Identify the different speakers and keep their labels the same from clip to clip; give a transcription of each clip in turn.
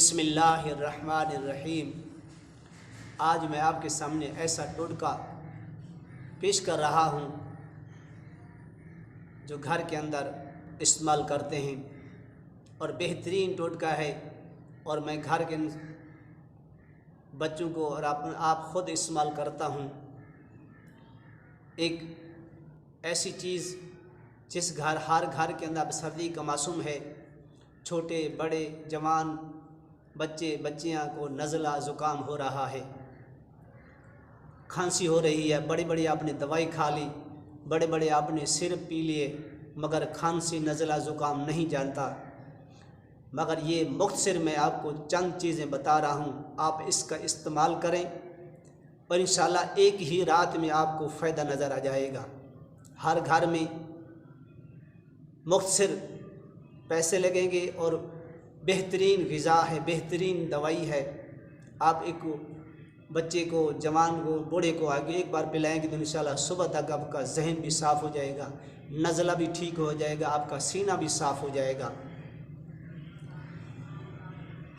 Speaker 1: बिस्मिल्लाहिर्रहमानिर्रहीम। आज मैं आपके सामने ऐसा टोटका पेश कर रहा हूँ जो घर के अंदर इस्तेमाल करते हैं और बेहतरीन टोटका है, और मैं घर के बच्चों को और आप ख़ुद इस्तेमाल करता हूँ। एक ऐसी चीज़ जिस हर घर के अंदर सर्दी का मौसम है, छोटे बड़े जवान बच्चे बच्चियाँ को नज़ला ज़ुकाम हो रहा है, खांसी हो रही है, बड़ी बड़ी आपने दवाई खा ली, बड़े बड़े आपने सिरप पी लिए, मगर खांसी नज़ला ज़ुकाम नहीं जानता। मगर ये मुख्तसर मैं आपको चंद चीज़ें बता रहा हूँ, आप इसका इस्तेमाल करें और इंशाल्लाह एक ही रात में आपको फ़ायदा नज़र आ जाएगा। हर घर में मुख्तसर पैसे लगेंगे और बेहतरीन ग़िज़ा है, बेहतरीन दवाई है। आप एक बच्चे को, जवान को, बूढ़े को आगे एक बार पिलाएंगे तो इंशाल्लाह सुबह तक आपका जहन भी साफ़ हो जाएगा, नज़ला भी ठीक हो जाएगा, आपका सीना भी साफ़ हो जाएगा।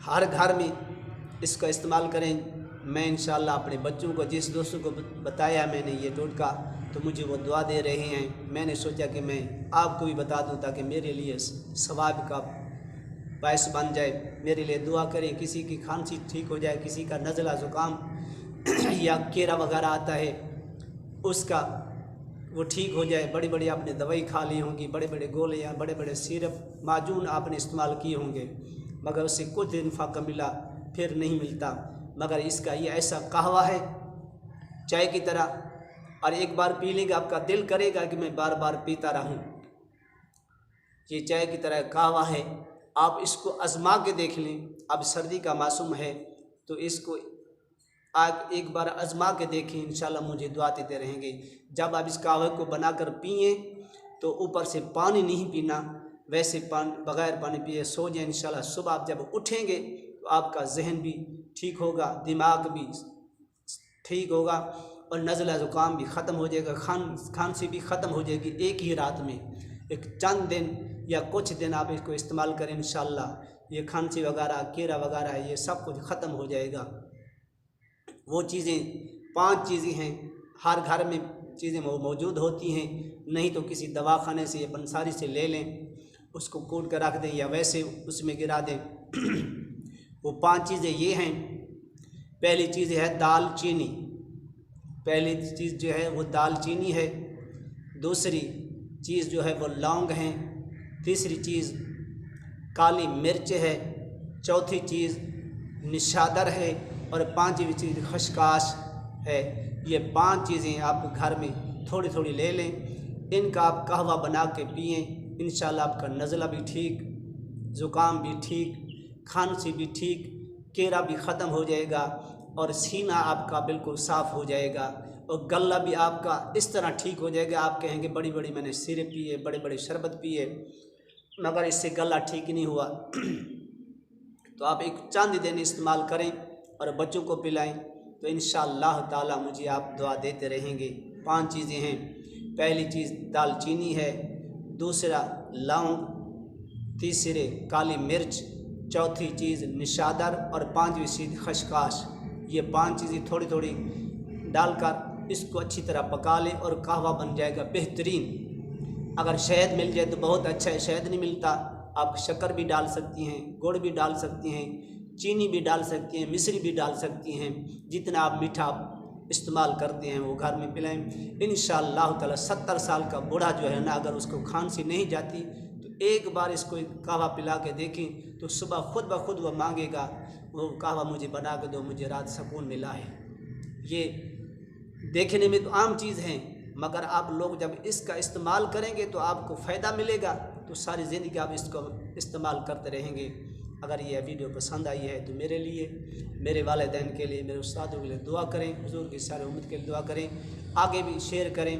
Speaker 1: हर घर में इसका इस्तेमाल करें। मैं इंशाल्लाह अपने बच्चों को, जिस दोस्तों को बताया मैंने ये टोटका, तो मुझे वो दुआ दे रहे हैं। मैंने सोचा कि मैं आपको भी बता दूं ताकि मेरे लिए सवाब का बायस बन जाए। मेरे लिए दुआ करें, किसी की खांसी ठीक हो जाए, किसी का नज़ला ज़ुकाम या कीड़ा वगैरह आता है उसका वो ठीक हो जाए। बड़ी बड़ी आपने दवाई खा ली होंगी, बड़े बड़े गोलियाँ, बड़े बड़े सिरप, माजून आपने इस्तेमाल किए होंगे, मगर उससे कुछ दिन फ़ायदा मिला, फिर नहीं मिलता। मगर इसका ये ऐसा कहवा है चाय की तरह, और एक बार पी लेंगे आपका दिल करेगा कि मैं बार बार पीता रहूं। ये चाय की तरह कहवा है, आप इसको आजमा के देख लें। अब सर्दी का मौसम है तो इसको आप एक बार आजमा के देखें, इंशाल्लाह मुझे दुआ देते रहेंगे। जब आप इस कहवे को बनाकर पिए तो ऊपर से पानी नहीं पीना, वैसे बग़ैर पानी पिए सो जाए। इंशाल्लाह सुबह आप जब उठेंगे तो आपका जहन भी ठीक होगा, दिमाग भी ठीक होगा और नज़ला ज़ुकाम भी ख़त्म हो जाएगा, खांसी भी ख़त्म हो जाएगी एक ही रात में। एक चंद दिन या कुछ दिन आप इसको इस्तेमाल करें, इंशाल्लाह ये खांसी वगैरह, कीड़ा वगैरह, ये सब कुछ ख़त्म हो जाएगा। वो चीज़ें 5 चीज़ें हैं, हर घर में चीज़ें मौजूद होती हैं, नहीं तो किसी दवाखाने से या पंसारी से ले लें, उसको कूट कर रख दें या वैसे उसमें गिरा दें। वो 5 चीज़ें ये हैं। पहली चीज़ है दालचीनी, पहली चीज़ जो है वो दालचीनी है। दूसरी चीज़ जो है वो लौंग है। तीसरी चीज़ काली मिर्च है। चौथी चीज़ निशादर है और 5वीं चीज़ खसकास है। ये 5 चीज़ें आप घर में थोड़ी थोड़ी ले लें, इनका आप कहवा बना के पिएँ, इंशाल्लाह आपका नज़ला भी ठीक, ज़ुकाम भी ठीक, खांसी भी ठीक, कीड़ा भी ख़त्म हो जाएगा और सीना आपका बिल्कुल साफ़ हो जाएगा और गला भी आपका इस तरह ठीक हो जाएगा। आप कहेंगे बड़ी बड़ी मैंने सिरप पिए, बड़े बड़े शरबत पिए, मगर इससे गला ठीक नहीं हुआ। तो आप एक चंद दिन इस्तेमाल करें और बच्चों को पिलाएं तो इंशाअल्लाह ताला मुझे आप दुआ देते रहेंगे। 5 चीज़ें हैं। पहली चीज़ दालचीनी है, दूसरा लौंग, तीसरे काली मिर्च, चौथी चीज़ निशादर और 5वीं चीज़ खसकास। ये 5 चीज़ें थोड़ी थोड़ी डालकर इसको अच्छी तरह पका लें और कहवा बन जाएगा बेहतरीन। अगर शहद मिल जाए तो बहुत अच्छा है, शहद नहीं मिलता आप शक्कर भी डाल सकती हैं, गुड़ भी डाल सकती हैं, चीनी भी डाल सकती हैं, मिश्री भी डाल सकती हैं। जितना आप मीठा इस्तेमाल करते हैं वो घर में पिलाएं। इंशाअल्लाह ताला 70 साल का बूढ़ा जो है ना, अगर उसको खांसी नहीं जाती तो एक बार इसको कहवा पिला के देखें तो सुबह खुद ब खुद वह मांगेगा, वो कहवा मुझे बना के दो, मुझे रात सुकून मिला है। ये देखने में तो आम चीज़ है, मगर आप लोग जब इसका इस्तेमाल करेंगे तो आपको फ़ायदा मिलेगा, तो सारी ज़िंदगी आप इसको इस्तेमाल करते रहेंगे। अगर ये वीडियो पसंद आई है तो मेरे लिए, मेरे वालिदैन के लिए, मेरे उस्तादों के लिए दुआ करें, हुजूर की सारी उम्मत के लिए दुआ करें, आगे भी शेयर करें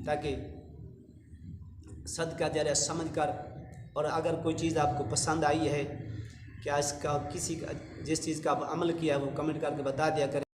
Speaker 1: ताकि सदका जारिया समझ कर। और अगर कोई चीज़ आपको पसंद आई है, क्या इसका किसी का जिस चीज़ का आप अमल किया है वो कमेंट करके बता दिया करें।